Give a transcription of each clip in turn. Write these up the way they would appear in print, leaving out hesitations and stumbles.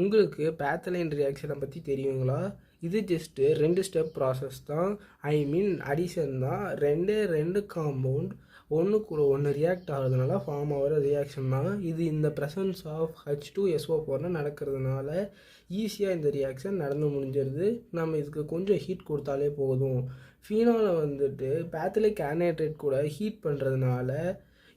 உங்களுக்கு பேத்தலைன் ரியாக்ஷனை பற்றி தெரியுங்களா? இது ஜஸ்ட்டு 2 ஸ்டெப் ப்ராசஸ் தான். ஐ மீன் அடிஷன் தான். ரெண்டு காம்பவுண்ட் ஒன்று கூட ஒன்று ரியாக்ட் ஆகிறதுனால ஃபார்ம் ஆகிற ரியாக்ஷன் தான் இது. இந்த ப்ரெசன்ஸ் ஆஃப் H2SO4 நடக்கிறதுனால ஈஸியாக இந்த ரியாக்ஷன் நடந்து முடிஞ்சிருது. நம்ம இதுக்கு கொஞ்சம் ஹீட் கொடுத்தாலே போதும். ஃபீனாலை வந்துட்டு பேத்தலிக் ஆனைட்ரேட் கூட ஹீட் பண்ணுறதுனால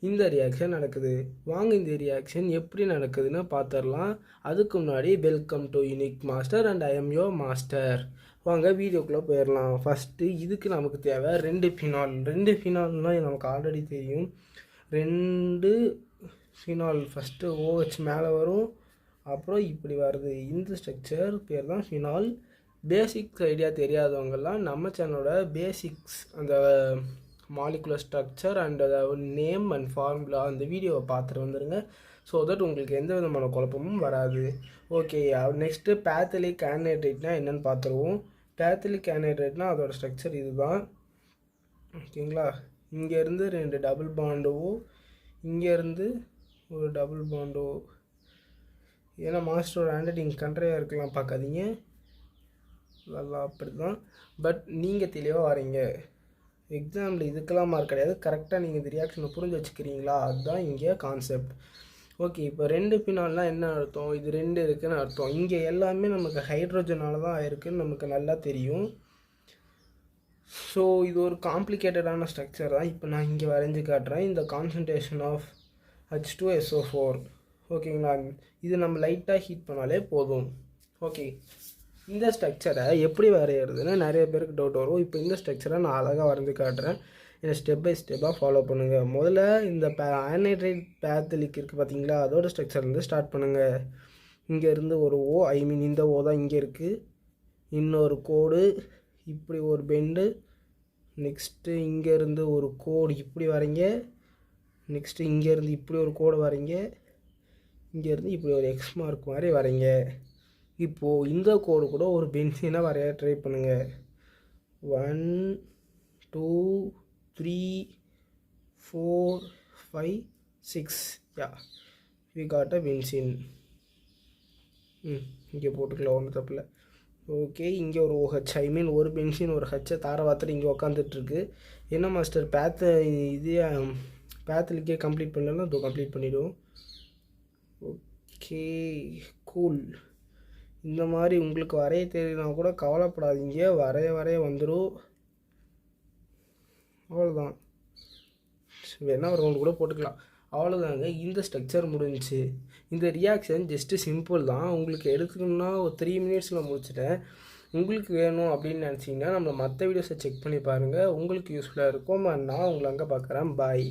இந்த ரியாக்ஷன் நடக்குது. வாங்க இந்த ரியாக்ஷன் எப்படி நடக்குதுன்னு பார்த்துடலாம். அதுக்கு முன்னாடி welcome to unique master and I am your master. வாங்க வீடியோக்குள்ளே போயிடலாம். ஃபஸ்ட்டு இதுக்கு நமக்கு தேவை 2 ஃபினால்னால் நமக்கு ஆல்ரெடி தெரியும். 2 ஃபினால் ஃபஸ்ட்டு OH மேலே வரும், அப்புறம் இப்படி வருது. இந்த ஸ்ட்ரக்சர் பேர் தான் ஃபினால். பேசிக்ஸ் ஐடியா தெரியாதவங்கெல்லாம் நம்ம சேனலோட பேசிக்ஸ் அந்த molecular structure and name and formula அந்த வீடியோவை பார்த்துட்டு வந்துடுங்க. ஸோ தட் உங்களுக்கு எந்த விதமான குழப்பமும் வராது. ஓகே, நெக்ஸ்ட்டு பேத்தலிக் ஆனைட்ரேட்னால் என்னென்னு பார்த்துருவோம். பேத்தலிக் ஆனைட்ரேட்னால் அதோட ஸ்ட்ரக்சர் இது தான். ஓகேங்களா? இங்கேருந்து 2 டபுள் பாண்டோ, இங்கேருந்து ஒரு டபுள் பாண்டோ. ஏன்னா மாஸ்டரோட ஹேண்ட் ரைட்டிங் கண்ட்ரையாக இருக்கலாம், பார்க்காதீங்க. நல்லா அப்படி தான். பட் நீங்கள் தெளிவாக வரீங்க. எக்ஸாம்பிள் இதுக்கெல்லாம் மார்க் கிடையாது. கரெக்டாக நீங்கள் இந்த ரியாக்ஷனை புரிஞ்சு வச்சுக்கிறீங்களா? அதுதான் இங்கே கான்செப்ட். ஓகே, இப்போ 2 ஃபினால்னால் என்ன அர்த்தம்? இது 2 இருக்குதுன்னு அர்த்தம். இங்கே எல்லாமே நமக்கு ஹைட்ரோஜனால் தான் ஆயிருக்குன்னு நமக்கு நல்லா தெரியும். ஸோ இது ஒரு காம்ப்ளிகேட்டடான ஸ்ட்ரக்சர் தான். இப்போ நான் இங்கே வரைஞ்சி காட்டுறேன். இந்த கான்சன்ட்ரேஷன் ஆஃப் H2SO4. ஓகேங்களா? இது நம்ம லைட்டாக ஹீட் பண்ணாலே போதும். ஓகே, இந்த ஸ்ட்ரக்சரை எப்படி வரைகிறதுன்னு நிறைய பேருக்கு டவுட் வரும். இப்போ இந்த ஸ்ட்ரக்சரை நான் அழகாக வரைஞ்சி காட்டுறேன். இதை ஸ்டெப் பை ஸ்டெப்பாக ஃபாலோ பண்ணுங்கள். முதல்ல இந்த ஆனைட்ரைட் பேத்தலிக் இருக்குது பார்த்தீங்களா, அதோட ஸ்ட்ரக்சர்லேருந்து ஸ்டார்ட் பண்ணுங்கள். இங்கேருந்து ஒரு O, ஐ மீன் இந்த O தான் இங்கே இருக்குது. இன்னொரு கோடு, இப்படி ஒரு பெண்டு. நெக்ஸ்ட்டு இங்கேருந்து ஒரு கோடு இப்படி வரைங்க. நெக்ஸ்ட்டு இங்கேருந்து இப்படி ஒரு கோடு வரைங்க. இங்கேருந்து இப்படி ஒரு X மார்க் மாதிரி வரைங்க. இப்போது இந்த கோடு கூட ஒரு பென்சீனை வரைய ட்ரை பண்ணுங்கள். 1 2 3 4 5 6. Yeah, we got a benzene. இங்கே போட்டுக்கலாம், ஒன்றும் தப்பில்லை. ஓகே, இங்கே ஒரு OH, ஐ மீன் ஒரு பென்சீன் ஒரு ஹச்சை தார வார்த்தை இங்கே உக்காந்துட்டுருக்கு. என்ன மாஸ்டர் பேத்தலிக்கே கம்ப்ளீட் பண்ணலன்னா இதோ கம்ப்ளீட் பண்ணிவிடுவோம். Okay, cool. இந்த மாதிரி உங்களுக்கு வரைய தெரியுனா கூட கவலைப்படாதீங்க, வரைய வந்துடும். அவ்வளோதான். வேணா ஒரு ரவுண்டு கூட போட்டுக்கலாம். அவ்வளோதாங்க, இந்த ஸ்ட்ரக்சர் முடிஞ்சிச்சு. இந்த ரியாக்ஷன் ஜஸ்ட்டு சிம்பிள் தான். உங்களுக்கு எடுக்கணும்னா ஒரு 3 மினிட்ஸில் முடிச்சிட்டேன். உங்களுக்கு வேணும் அப்படின்னு நினச்சிங்கன்னா நம்ம மற்ற வீடியோஸை செக் பண்ணி பாருங்கள். உங்களுக்கு யூஸ்ஃபுல்லாக இருக்கும். நான் உங்களை அங்கே பார்க்குறேன். பாய்.